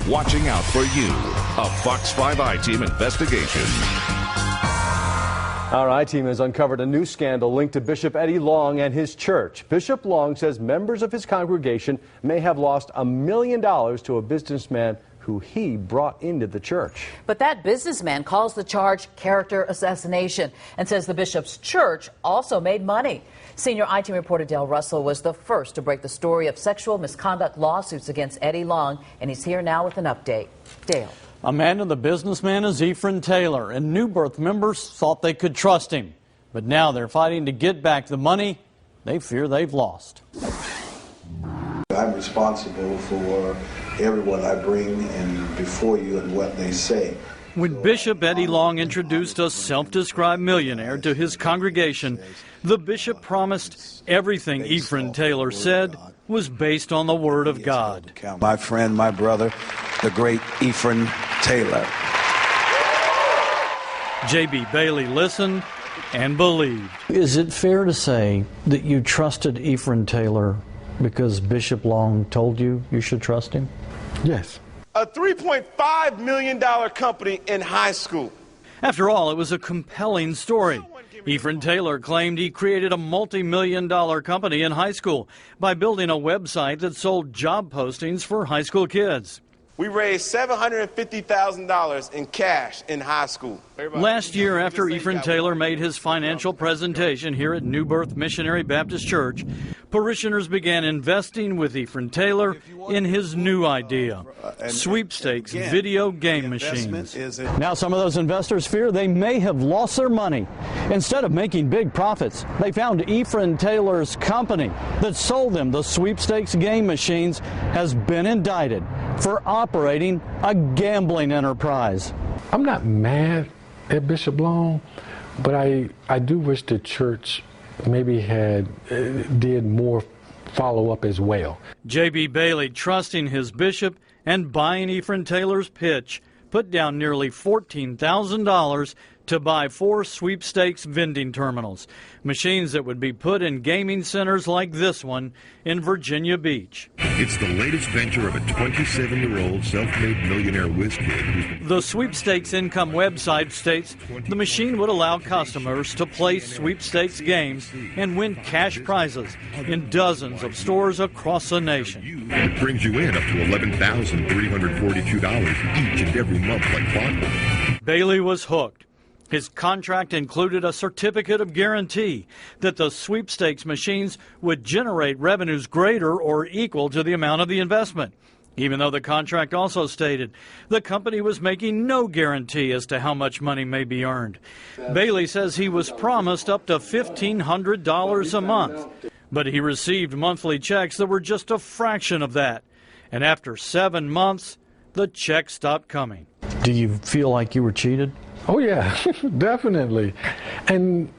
watching out for you. A Fox 5 I-Team investigation. Our I-Team has uncovered a new scandal linked to Bishop Eddie Long and his church. Bishop Long says members of his congregation may have lost $1 million to a businessman who he brought into the church. But that businessman calls the charge character assassination and says the bishop's church also made money. Senior I-Team reporter Dale Russell was the first to break the story of sexual misconduct lawsuits against Eddie Long, and he's here now with an update. Dale. Amanda, the businessman is Ephren Taylor, and New Birth members thought they could trust him. But now they're fighting to get back the money they fear they've lost. I'm responsible for everyone I bring in before you and what they say. When Bishop Eddie Long introduced a self-described millionaire to his congregation, the bishop promised everything Ephren Taylor said was based on the Word of God. My friend, my brother, the great Ephren Taylor. J.B. Bailey listened and believed. Is it fair to say that you trusted Ephren Taylor because Bishop Long told you you should trust him? Yes. A $3.5 million company in high school. After all, it was a compelling story. Ephren Taylor claimed he created a multi-million-dollar company in high school by building a website that sold job postings for high school kids. We raised $750,000 in cash in high school. Last year, after Ephren Taylor made his financial presentation here at New Birth Missionary Baptist Church, parishioners began investing with Ephren Taylor in his new idea, sweepstakes video game machines. Now some of those investors fear they may have lost their money. Instead of making big profits, they found Ephren Taylor's company that sold them the sweepstakes game machines has been indicted for operating a gambling enterprise. I'm not mad at Bishop Long, but I do wish the church maybe did more follow-up as well. J.B. Bailey, trusting his bishop and buying Ephren Taylor's pitch, put down nearly $14,000 to buy 4 sweepstakes vending terminals, machines that would be put in gaming centers like this one in Virginia Beach. It's the latest venture of a 27-year-old self-made millionaire whiz kid. The sweepstakes income website states the machine would allow customers to play sweepstakes games and win cash prizes in dozens of stores across the nation. It brings you in up to $11,342 each and every month like clockwork. Bailey was hooked. His contract included a certificate of guarantee that the sweepstakes machines would generate revenues greater or equal to the amount of the investment, even though the contract also stated the company was making no guarantee as to how much money may be earned. Bailey says he was promised up to $1,500 a month, but he received monthly checks that were just a fraction of that. And after 7 months, the check stopped coming. Do you feel like you were cheated? Oh yeah, definitely. And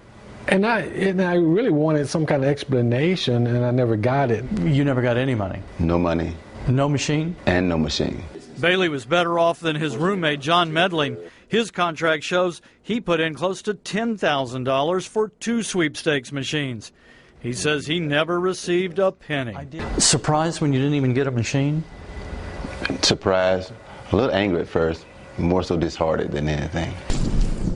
I really wanted some kind of explanation, and I never got it. You never got any money? No money. No machine? And no machine. Bailey was better off than his roommate, John Medling. His contract shows he put in close to $10,000 for 2 sweepstakes machines. He says he never received a penny. Surprised when you didn't even get a machine? Surprised. A little angry at first. More so disheartened than anything.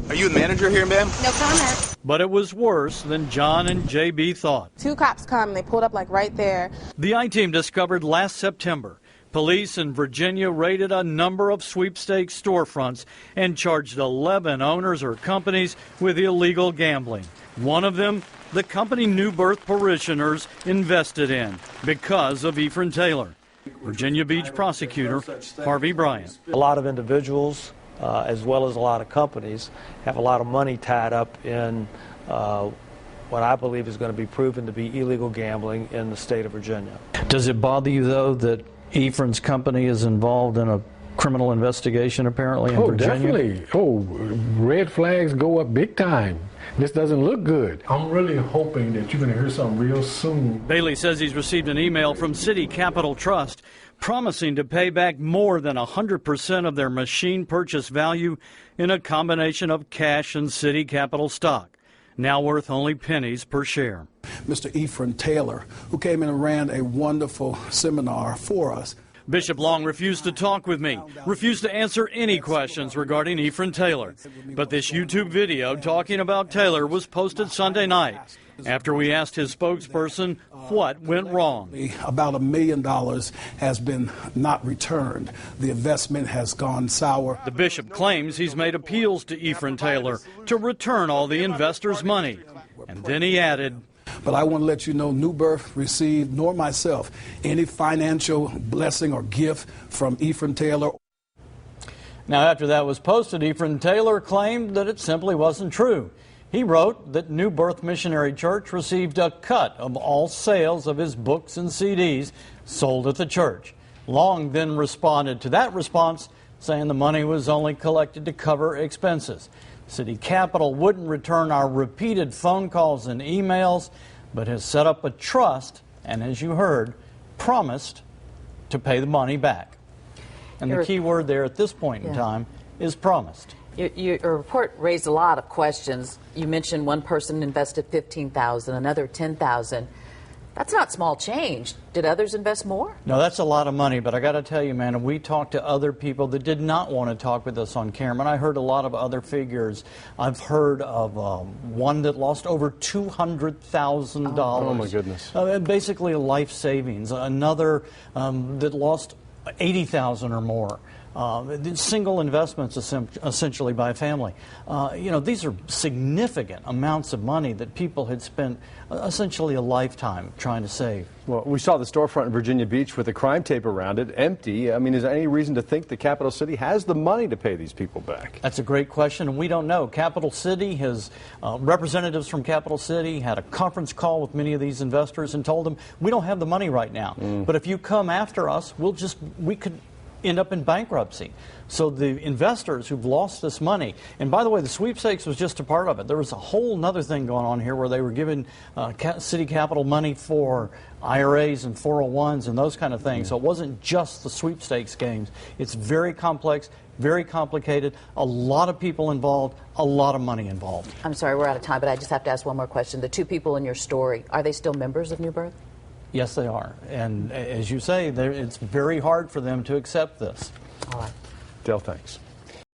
Are you the manager here, ma'am? No comment. But it was worse than John and JB thought. 2 cops come, they pulled up like right there. The I-Team discovered last September police in Virginia raided a number of sweepstakes storefronts and charged 11 owners or companies with illegal gambling. One of them, the company New Birth parishioners invested in because of Ephren Taylor. Virginia Beach prosecutor Harvey Bryant. A lot of individuals, as well as a lot of companies, have a lot of money tied up in what I believe is going to be proven to be illegal gambling in the state of Virginia. Does it bother you, though, that Ephren's company is involved in a criminal investigation, apparently, in Virginia? Definitely. Oh, red flags go up big time. This doesn't look good. I'm really hoping that you're going to hear something real soon. Bailey says he's received an email from City Capital Trust promising to pay back more than 100% of their machine purchase value in a combination of cash and City Capital stock, now worth only pennies per share. Mr. Ephren Taylor, who came in and ran a wonderful seminar for us. Bishop Long refused to talk with me, refused to answer any questions regarding Ephren Taylor. But this YouTube video talking about Taylor was posted Sunday night after we asked his spokesperson what went wrong. About $1 million has been not returned. The investment has gone sour. The bishop claims he's made appeals to Ephren Taylor to return all the investors' money. And then he added, but I want to let you know New Birth received, nor myself, any financial blessing or gift from Ephren Taylor. Now, after that was posted, Ephren Taylor claimed that it simply wasn't true. He wrote that New Birth Missionary Church received a cut of all sales of his books and CDs sold at the church. Long then responded to that response, saying the money was only collected to cover expenses. City Capitol wouldn't return our repeated phone calls and emails, but has set up a trust and, as you heard, promised to pay the money back. And the key word there at this point in time is promised. Your report raised a lot of questions. You mentioned one person invested $15,000, another $10,000. That's not small change. Did others invest more? No, that's a lot of money, but I got to tell you, man, we talked to other people that did not want to talk with us on camera, and I heard a lot of other figures. I've heard of one that lost over $200,000. Oh, my goodness. Basically life savings. Another that lost $80,000 or more. Single investments essentially by a family. These are significant amounts of money that people had spent essentially a lifetime trying to save. Well, we saw the storefront in Virginia Beach with a crime tape around it, empty. I mean, is there any reason to think the capital city has the money to pay these people back? That's a great question, and we don't know. Capital City, his representatives from Capital City had a conference call with many of these investors and told them, we don't have the money right now, but if you come after us, we could end up in bankruptcy. So the investors who've lost this money, and by the way, the sweepstakes was just a part of it. There was a whole other thing going on here where they were giving city capital money for IRAs and 401s and those kind of things. So it wasn't just the sweepstakes games. It's very complex, very complicated, a lot of people involved, a lot of money involved. I'm sorry, we're out of time, but I just have to ask one more question. The two people in your story, are they still members of New Birth? Yes, they are. And as you say, it's very hard for them to accept this. All right. Dale, thanks.